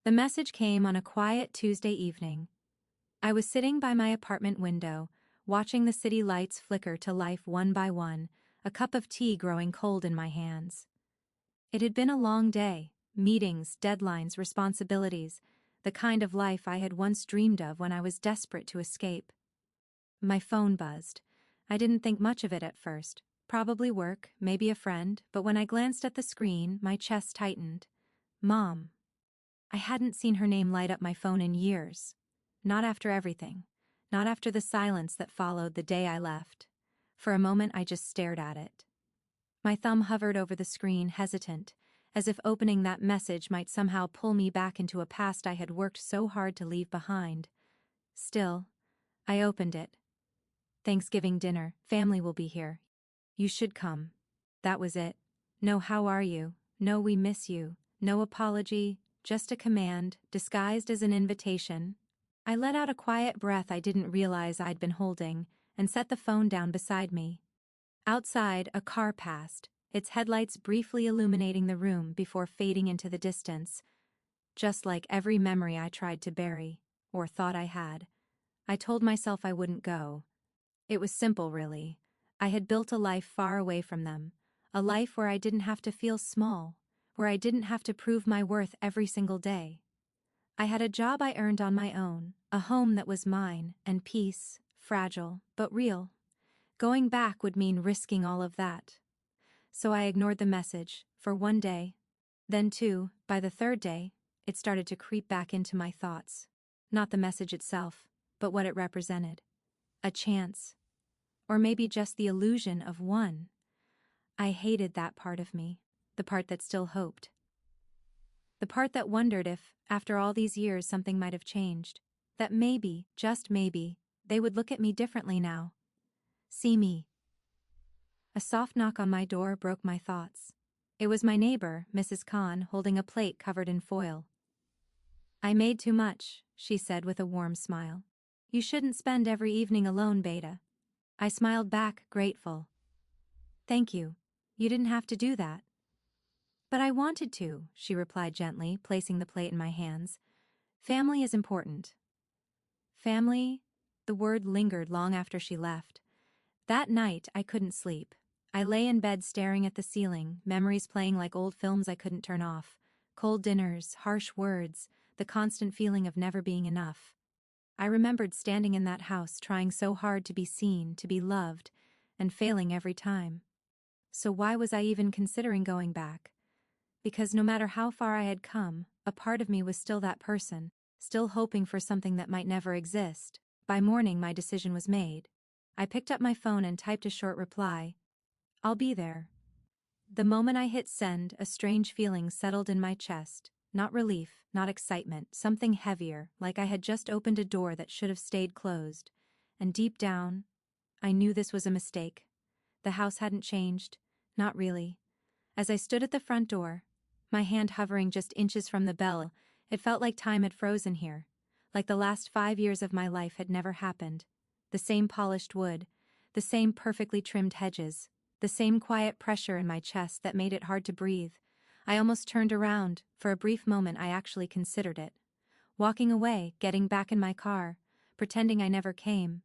The message came on a quiet Tuesday evening. I was sitting by my apartment window, watching the city lights flicker to life one by one, a cup of tea growing cold in my hands. It had been a long day, meetings, deadlines, responsibilities, the kind of life I had once dreamed of when I was desperate to escape. My phone buzzed. I didn't think much of it at first. Probably work, maybe a friend, but when I glanced at the screen, my chest tightened. Mom. I hadn't seen her name light up my phone in years. Not after everything. Not after the silence that followed the day I left. For a moment I just stared at it. My thumb hovered over the screen, hesitant, as if opening that message might somehow pull me back into a past I had worked so hard to leave behind. Still, I opened it. Thanksgiving dinner, family will be here. You should come. That was it. No how are you, no we miss you, no apology, just a command, disguised as an invitation. I let out a quiet breath I didn't realize I'd been holding, and set the phone down beside me. Outside, a car passed, its headlights briefly illuminating the room before fading into the distance. Just like every memory I tried to bury, or thought I had. I told myself I wouldn't go. It was simple, really. I had built a life far away from them, a life where I didn't have to feel small, where I didn't have to prove my worth every single day. I had a job I earned on my own, a home that was mine, and peace, fragile, but real. Going back would mean risking all of that. So I ignored the message, for one day. Then two, by the third day, it started to creep back into my thoughts. Not the message itself, but what it represented. A chance. Or maybe just the illusion of one. I hated that part of me, the part that still hoped. The part that wondered if, after all these years, something might have changed. That maybe, just maybe, they would look at me differently now. See me. A soft knock on my door broke my thoughts. It was my neighbor, Mrs. Khan, holding a plate covered in foil. I made too much, she said with a warm smile. You shouldn't spend every evening alone, Beta. I smiled back, grateful. Thank you. You didn't have to do that. But I wanted to, she replied gently, placing the plate in my hands. Family is important. Family? The word lingered long after she left. That night, I couldn't sleep. I lay in bed staring at the ceiling, memories playing like old films I couldn't turn off. Cold dinners, harsh words, the constant feeling of never being enough. I remembered standing in that house trying so hard to be seen, to be loved, and failing every time. So why was I even considering going back? Because no matter how far I had come, a part of me was still that person, still hoping for something that might never exist. By morning my decision was made. I picked up my phone and typed a short reply. I'll be there. The moment I hit send, a strange feeling settled in my chest. Not relief, not excitement, something heavier, like I had just opened a door that should have stayed closed. And deep down, I knew this was a mistake. The house hadn't changed. Not really. As I stood at the front door, my hand hovering just inches from the bell, it felt like time had frozen here. Like the last 5 years of my life had never happened. The same polished wood, the same perfectly trimmed hedges, the same quiet pressure in my chest that made it hard to breathe. I almost turned around. For a brief moment I actually considered it. Walking away, getting back in my car, pretending I never came.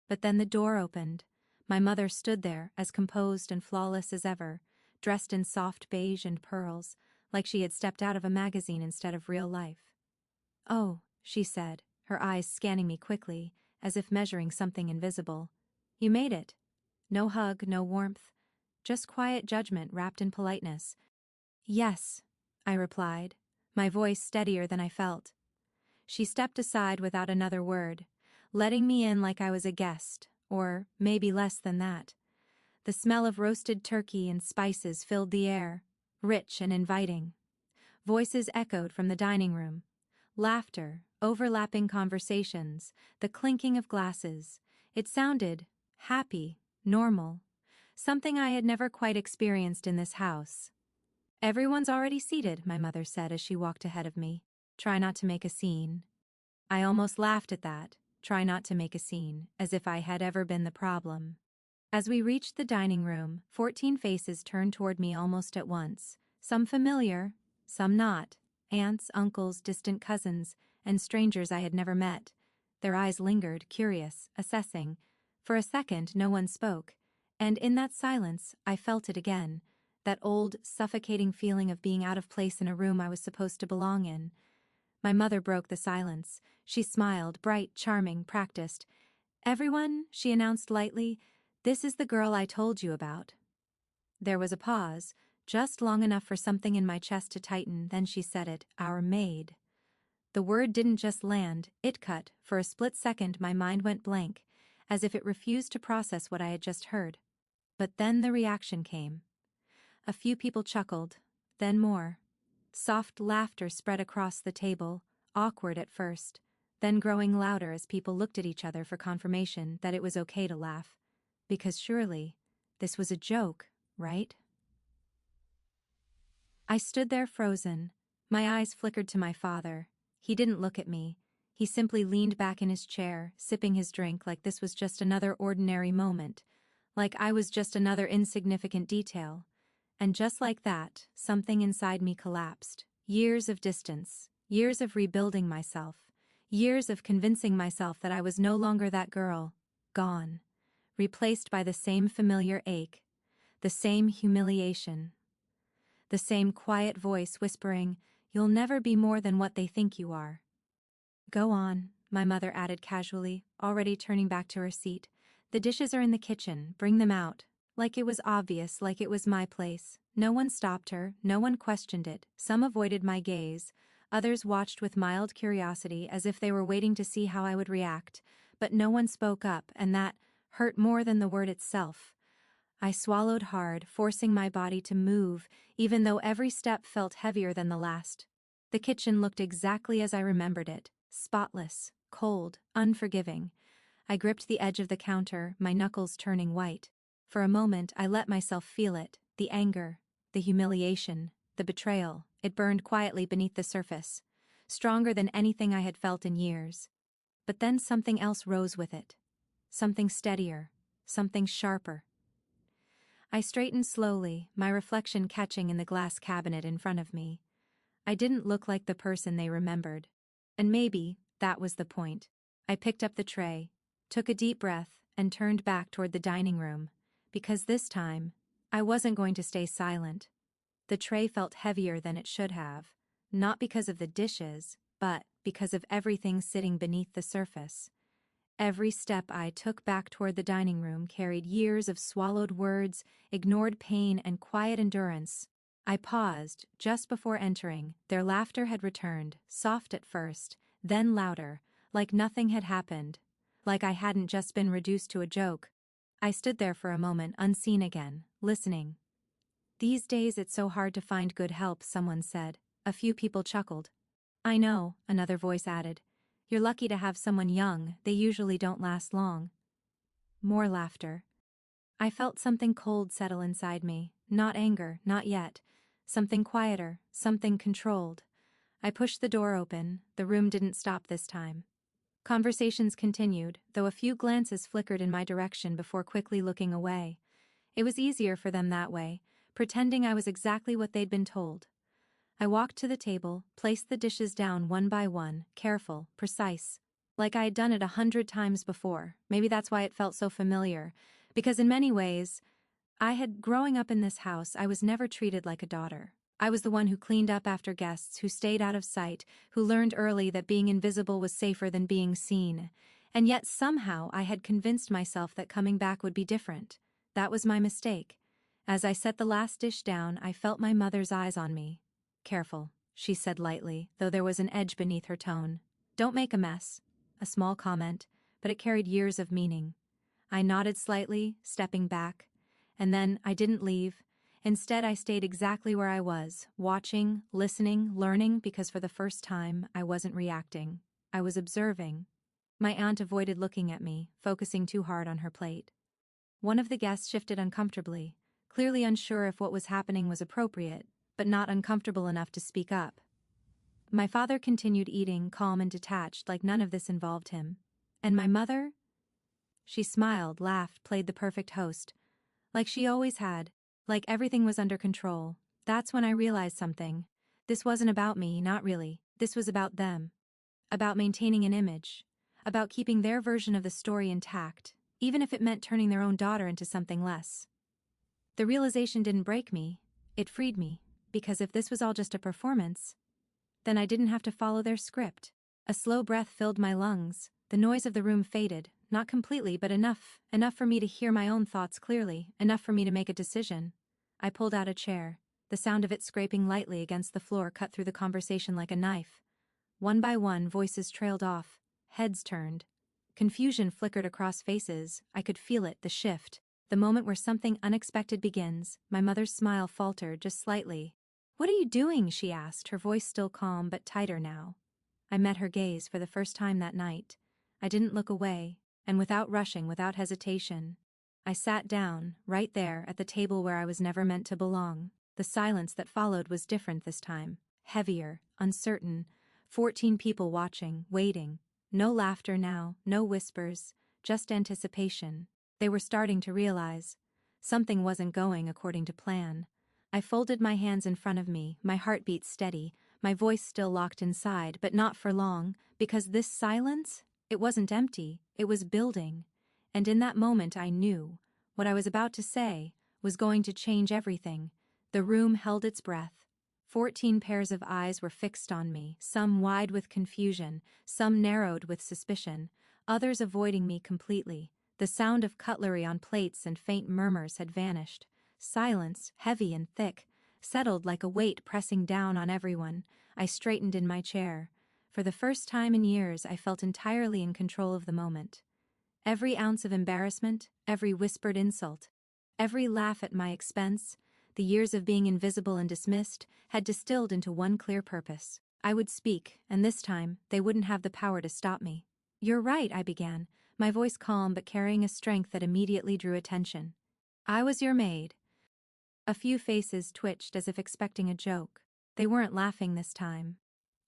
But then the door opened. My mother stood there, as composed and flawless as ever, dressed in soft beige and pearls, like she had stepped out of a magazine instead of real life. Oh, she said, her eyes scanning me quickly, as if measuring something invisible. You made it. No hug, no warmth. Just quiet judgment wrapped in politeness. Yes, I replied, my voice steadier than I felt. She stepped aside without another word, letting me in like I was a guest, or maybe less than that. The smell of roasted turkey and spices filled the air, rich and inviting. Voices echoed from the dining room. Laughter, overlapping conversations, the clinking of glasses. It sounded happy, normal, something I had never quite experienced in this house. Everyone's already seated, my mother said as she walked ahead of me. Try not to make a scene. I almost laughed at that. Try not to make a scene, as if I had ever been the problem. As we reached the dining room, 14 faces turned toward me almost at once, some familiar, some not. Aunts, uncles, distant cousins, and strangers I had never met. Their eyes lingered, curious, assessing. For a second, no one spoke. And in that silence, I felt it again. That old, suffocating feeling of being out of place in a room I was supposed to belong in. My mother broke the silence. She smiled, bright, charming, practiced. "Everyone," she announced lightly, "this is the girl I told you about." There was a pause, just long enough for something in my chest to tighten, then she said it, "Our maid." The word didn't just land, it cut. For a split second my mind went blank, as if it refused to process what I had just heard. But then the reaction came. A few people chuckled, then more. Soft laughter spread across the table, awkward at first, then growing louder as people looked at each other for confirmation that it was okay to laugh. Because surely, this was a joke, right? I stood there frozen. My eyes flickered to my father. He didn't look at me. He simply leaned back in his chair, sipping his drink like this was just another ordinary moment, like I was just another insignificant detail. And just like that, something inside me collapsed. Years of distance, years of rebuilding myself, years of convincing myself that I was no longer that girl, gone, replaced by the same familiar ache, the same humiliation, the same quiet voice whispering, "You'll never be more than what they think you are." "Go on," my mother added casually, already turning back to her seat. "The dishes are in the kitchen, bring them out." Like it was obvious, like it was my place. No one stopped her, no one questioned it. Some avoided my gaze, others watched with mild curiosity as if they were waiting to see how I would react. But no one spoke up, and that hurt more than the word itself. I swallowed hard, forcing my body to move, even though every step felt heavier than the last. The kitchen looked exactly as I remembered it, spotless, cold, unforgiving. I gripped the edge of the counter, my knuckles turning white. For a moment, I let myself feel it, the anger, the humiliation, the betrayal. It burned quietly beneath the surface, stronger than anything I had felt in years. But then something else rose with it. Something steadier, something sharper. I straightened slowly, my reflection catching in the glass cabinet in front of me. I didn't look like the person they remembered. And maybe that was the point. I picked up the tray, took a deep breath, and turned back toward the dining room. Because this time, I wasn't going to stay silent. The tray felt heavier than it should have, not because of the dishes, but because of everything sitting beneath the surface. Every step I took back toward the dining room carried years of swallowed words, ignored pain, and quiet endurance. I paused just before entering. Their laughter had returned, soft at first, then louder, like nothing had happened, like I hadn't just been reduced to a joke. I stood there for a moment, unseen again, listening. "These days it's so hard to find good help," someone said. A few people chuckled. "I know," another voice added. "You're lucky to have someone young, they usually don't last long." More laughter. I felt something cold settle inside me, not anger, not yet. Something quieter, something controlled. I pushed the door open, the room didn't stop this time. Conversations continued, though a few glances flickered in my direction before quickly looking away. It was easier for them that way, pretending I was exactly what they'd been told. I walked to the table, placed the dishes down one by one, careful, precise. Like I had done it 100 times before. Maybe that's why it felt so familiar. Because in many ways, growing up in this house, I was never treated like a daughter. I was the one who cleaned up after guests, who stayed out of sight, who learned early that being invisible was safer than being seen. And yet somehow I had convinced myself that coming back would be different. That was my mistake. As I set the last dish down, I felt my mother's eyes on me. "Careful," she said lightly, though there was an edge beneath her tone. "Don't make a mess." A small comment, but it carried years of meaning. I nodded slightly, stepping back. And then I didn't leave. Instead, I stayed exactly where I was, watching, listening, learning, because for the first time, I wasn't reacting. I was observing. My aunt avoided looking at me, focusing too hard on her plate. One of the guests shifted uncomfortably, clearly unsure if what was happening was appropriate, but not uncomfortable enough to speak up. My father continued eating, calm and detached, like none of this involved him. And my mother? She smiled, laughed, played the perfect host. Like she always had, like everything was under control. That's when I realized something. This wasn't about me, not really. This was about them. About maintaining an image. About keeping their version of the story intact, even if it meant turning their own daughter into something less. The realization didn't break me, it freed me, because if this was all just a performance, then I didn't have to follow their script. A slow breath filled my lungs, the noise of the room faded, not completely but enough for me to hear my own thoughts clearly, enough for me to make a decision. I pulled out a chair. The sound of it scraping lightly against the floor cut through the conversation like a knife. One by one, voices trailed off, heads turned. Confusion flickered across faces. I could feel it, the shift. The moment where something unexpected begins. My mother's smile faltered just slightly. "What are you doing?" she asked, her voice still calm but tighter now. I met her gaze for the first time that night. I didn't look away, and without rushing, without hesitation, I sat down, right there, at the table where I was never meant to belong. The silence that followed was different this time. Heavier, uncertain. 14 people watching, waiting. No laughter now, no whispers, just anticipation. They were starting to realize. Something wasn't going according to plan. I folded my hands in front of me, my heartbeat steady, my voice still locked inside, but not for long, because this silence, it wasn't empty, it was building. And in that moment I knew, what I was about to say, was going to change everything. The room held its breath. 14 pairs of eyes were fixed on me, some wide with confusion, some narrowed with suspicion, others avoiding me completely. The sound of cutlery on plates and faint murmurs had vanished. Silence, heavy and thick, settled like a weight pressing down on everyone. I straightened in my chair. For the first time in years, I felt entirely in control of the moment. Every ounce of embarrassment, every whispered insult, every laugh at my expense, the years of being invisible and dismissed, had distilled into one clear purpose. I would speak, and this time, they wouldn't have the power to stop me. "You're right," I began, my voice calm but carrying a strength that immediately drew attention. "I was your maid." A few faces twitched as if expecting a joke. They weren't laughing this time.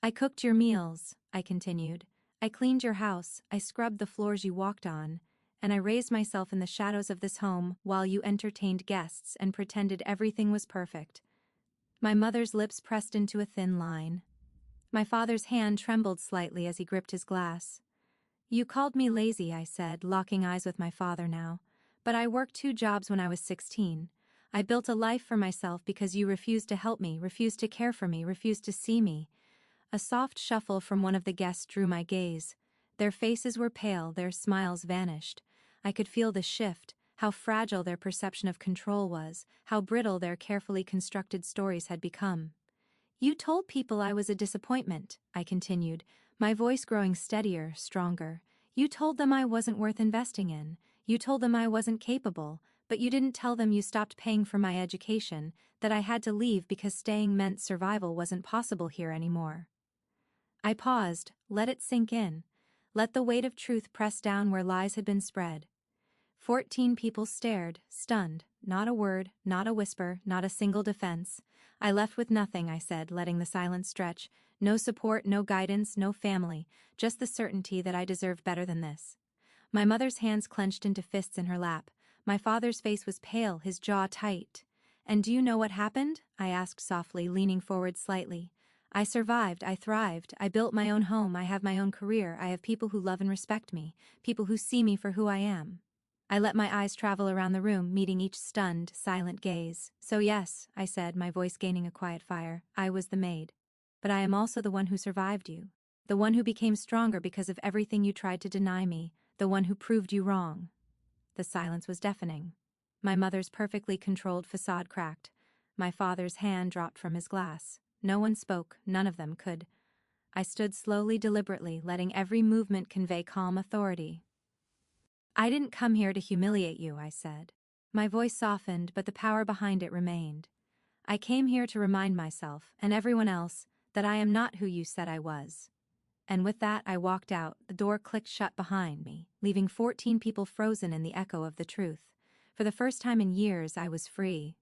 "I cooked your meals," I continued. "I cleaned your house, I scrubbed the floors you walked on, and I raised myself in the shadows of this home while you entertained guests and pretended everything was perfect." My mother's lips pressed into a thin line. My father's hand trembled slightly as he gripped his glass. "You called me lazy," I said, locking eyes with my father now. "But I worked 2 jobs when I was 16. I built a life for myself because you refused to help me, refused to care for me, refused to see me." A soft shuffle from one of the guests drew my gaze. Their faces were pale, their smiles vanished. I could feel the shift, how fragile their perception of control was, how brittle their carefully constructed stories had become. "You told people I was a disappointment," I continued, my voice growing steadier, stronger. "You told them I wasn't worth investing in. You told them I wasn't capable, but you didn't tell them you stopped paying for my education, that I had to leave because staying meant survival wasn't possible here anymore." I paused, let it sink in. Let the weight of truth press down where lies had been spread. 14 people stared, stunned. Not a word, not a whisper, not a single defense. "I left with nothing," I said, letting the silence stretch. "No support, no guidance, no family, just the certainty that I deserved better than this." My mother's hands clenched into fists in her lap. My father's face was pale, his jaw tight. "And do you know what happened?" I asked softly, leaning forward slightly. "I survived, I thrived, I built my own home, I have my own career, I have people who love and respect me, people who see me for who I am." I let my eyes travel around the room, meeting each stunned, silent gaze. "So yes," I said, my voice gaining a quiet fire, "I was the maid. But I am also the one who survived you. The one who became stronger because of everything you tried to deny me. The one who proved you wrong." The silence was deafening. My mother's perfectly controlled facade cracked. My father's hand dropped from his glass. No one spoke, none of them could. I stood slowly, deliberately, letting every movement convey calm authority. "I didn't come here to humiliate you," I said. My voice softened, but the power behind it remained. "I came here to remind myself, and everyone else, that I am not who you said I was." And with that I walked out, the door clicked shut behind me, leaving 14 people frozen in the echo of the truth. For the first time in years I was free,